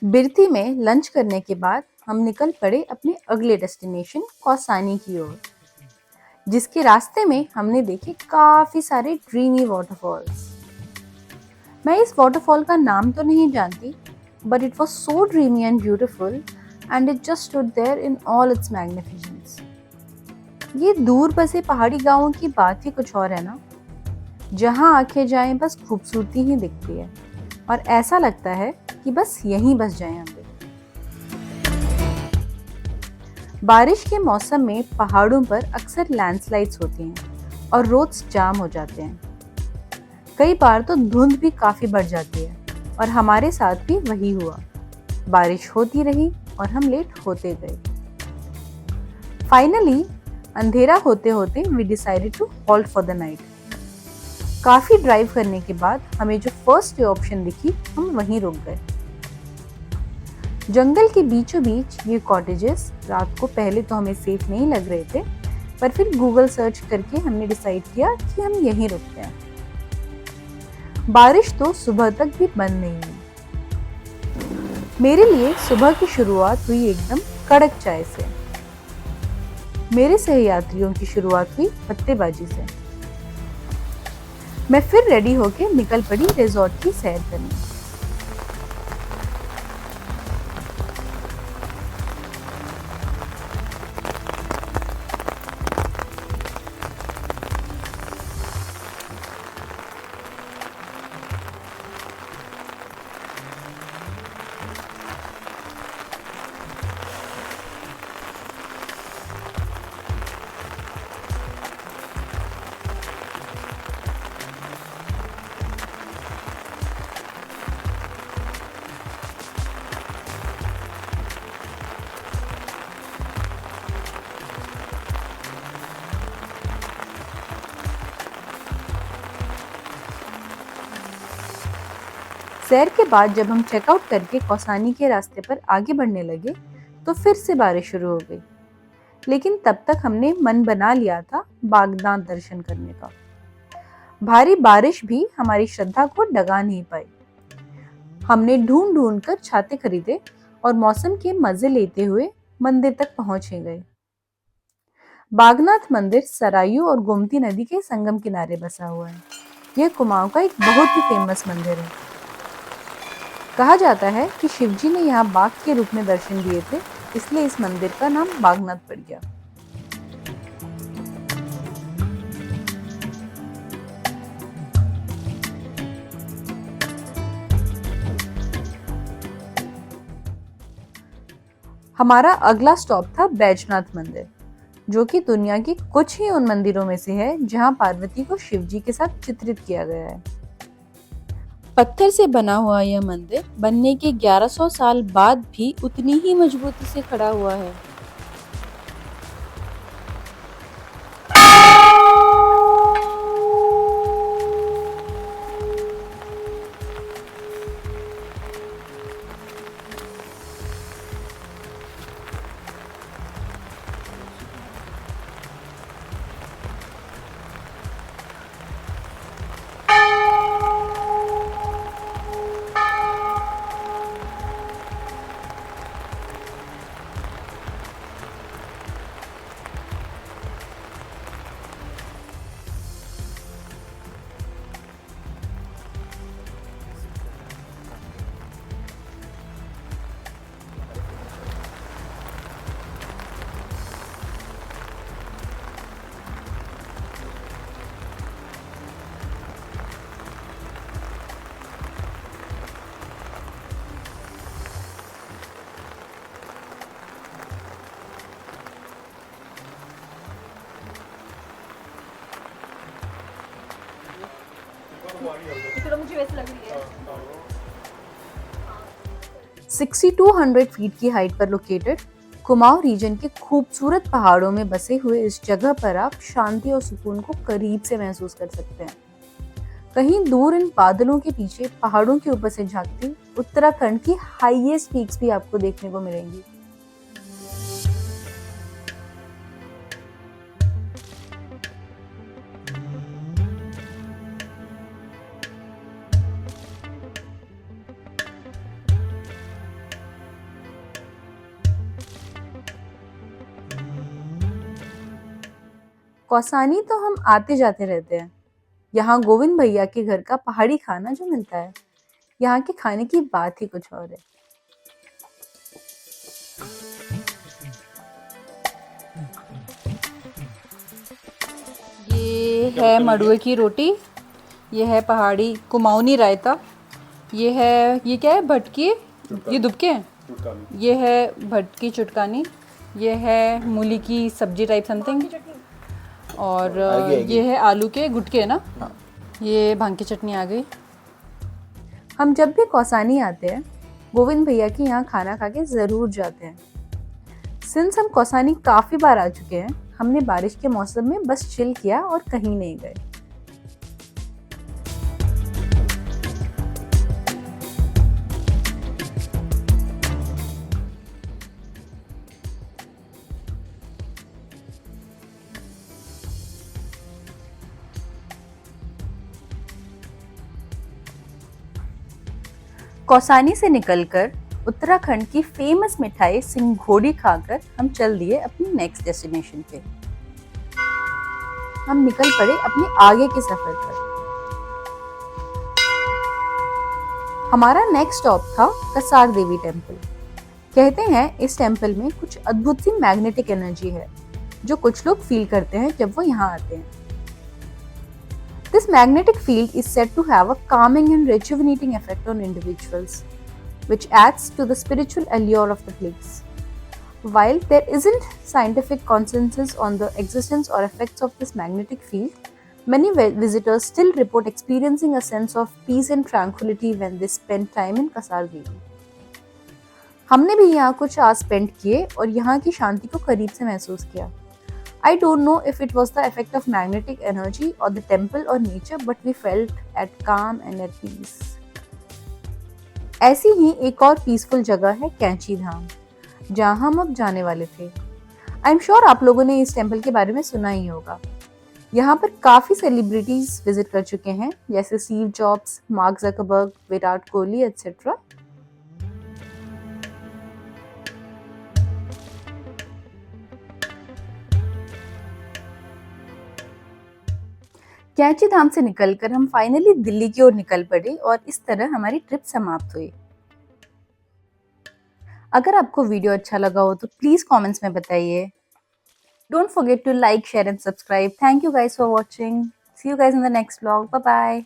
बिरती में लंच करने के बाद हम निकल पड़े अपने अगले डेस्टिनेशन कौसानी की ओर, जिसके रास्ते में हमने देखे काफी सारे ड्रीमी वाटरफॉल्स। मैं इस वाटरफॉल का नाम तो नहीं जानती, but it was so dreamy and beautiful and it just stood there in all its magnificence. ये दूर बसे पहाड़ी गांवों की बात ही कुछ और है ना, जहां आंखें जाएं बस खूबसूरती ही दिखती है और ऐसा लगता है कि बस यहीं बस जाएं हम भी। बारिश के मौसम में पहाड़ों पर अक्सर लैंडस्लाइड्स होती हैं और रोड्स जाम हो जाते हैं। कई बार तो धुंध भी काफी बढ़ जाती है और हमारे साथ भी वही हुआ। बारिश होती रही और हम लेट होते गए। फाइनली अंधेरा होते होते we decided to halt for the night. काफी ड्राइव करने के बाद हमें जो फर्स्ट ऑप्शन दिखी, हम वहीं रुक गए। जंगल के बीचों बीच ये कॉटेजेस रात को पहले तो हमें सेफ नहीं लग रहे थे, पर फिर गूगल सर्च करके हमने डिसाइड किया कि हम यहीं रुकते हैं। बारिश तो सुबह तक भी बंद नहीं हुई। मेरे लिए सुबह की शुरुआत हुई एकदम कड़क चाय से। मेरे सहयात्रियों की शुरुआत हुई पत्तेबाजी से। मैं फिर रेडी होके निकल पड़ी रिजॉर्ट की सैर करने। सैर के बाद जब हम चेकआउट करके कौसानी के रास्ते पर आगे बढ़ने लगे तो फिर से बारिश शुरू हो गई, लेकिन तब तक हमने मन बना लिया था बागनाथ दर्शन करने का। भारी बारिश भी हमारी श्रद्धा को डगा नहीं पाई। हमने ढूंढ ढूंढ कर छाते खरीदे और मौसम के मजे लेते हुए मंदिर तक पहुंचे गए। बागनाथ मंदिर सरायू और गोमती नदी के संगम किनारे बसा हुआ है। यह कुमाऊं का एक बहुत ही फेमस मंदिर है। कहा जाता है कि शिवजी ने यहाँ बाघ के रूप में दर्शन दिए थे, इसलिए इस मंदिर का नाम बागनाथ पड़ गया। हमारा अगला स्टॉप था बैजनाथ मंदिर, जो कि दुनिया की कुछ ही उन मंदिरों में से है जहां पार्वती को शिवजी के साथ चित्रित किया गया है। पत्थर से बना हुआ यह मंदिर बनने के 1100 साल बाद भी उतनी ही मजबूती से खड़ा हुआ है। मुझे वैसे लग रही है 6200 फीट की हाइट पर लोकेटेड कुमाऊं रीजन के खूबसूरत पहाड़ों में बसे हुए इस जगह पर आप शांति और सुकून को करीब से महसूस कर सकते हैं। कहीं दूर इन बादलों के पीछे पहाड़ों के ऊपर से झांकती उत्तराखंड की हाईएस्ट पीक्स भी आपको देखने को मिलेंगी। कौसानी तो हम आते जाते रहते हैं। यहाँ गोविंद भैया के घर का पहाड़ी खाना जो मिलता है, यहाँ के खाने की बात ही कुछ और है। ये है मड़ुए की रोटी, ये है पहाड़ी कुमाऊनी रायता, ये क्या है भटकी, ये दुबके हैं, ये है भटकी चुटकानी, ये है मूली की सब्जी टाइप समथिंग, और ये है आलू के गुटके है ना। ये भांग की चटनी आ गई। हम जब भी कौसानी आते हैं गोविंद भैया के यहाँ खाना खा के ज़रूर जाते हैं। सिंस हम कौसानी काफ़ी बार आ चुके हैं, हमने बारिश के मौसम में बस चिल किया और कहीं नहीं गए। कौसानी से निकलकर उत्तराखंड की फेमस मिठाई सिंघोड़ी खाकर हम चल दिए अपनी नेक्स्ट डेस्टिनेशन पे। हम निकल पड़े अपने आगे के सफर पर। हमारा नेक्स्ट स्टॉप था कसार देवी टेम्पल। कहते हैं इस टेम्पल में कुछ अद्भुत सी मैग्नेटिक एनर्जी है जो कुछ लोग फील करते हैं जब वो यहाँ आते हैं। This magnetic field is said to have a calming and rejuvenating effect on individuals, which adds to the spiritual allure of the place. While there isn't scientific consensus on the existence or effects of this magnetic field, many visitors still report experiencing a sense of peace and tranquility when they spend time in Kasar Devi. हमने भी यहाँ कुछ आज spend किए और यहाँ की शांति को करीब से महसूस किया। I don't know if it was the effect of magnetic energy or the temple or nature, but we felt at calm and at peace. ऐसी ही एक और पीसफुल जगह है कैंची धाम, जहाँ हम अब जाने वाले थे। I'm sure आप लोगों ने इस टेम्पल के बारे में सुना ही होगा। यहाँ पर काफी सेलिब्रिटीज विजिट कर चुके हैं, जैसे Steve jobs, mark Zuckerberg, Virat Kohli etcetera. कैंची धाम से निकलकर हम फाइनली दिल्ली की ओर निकल पड़े और इस तरह हमारी ट्रिप समाप्त हुई। अगर आपको वीडियो अच्छा लगा हो तो प्लीज कमेंट्स में बताइए। Don't forget to like, share and subscribe. Thank you guys for watching. See you guys in the next vlog. Bye bye.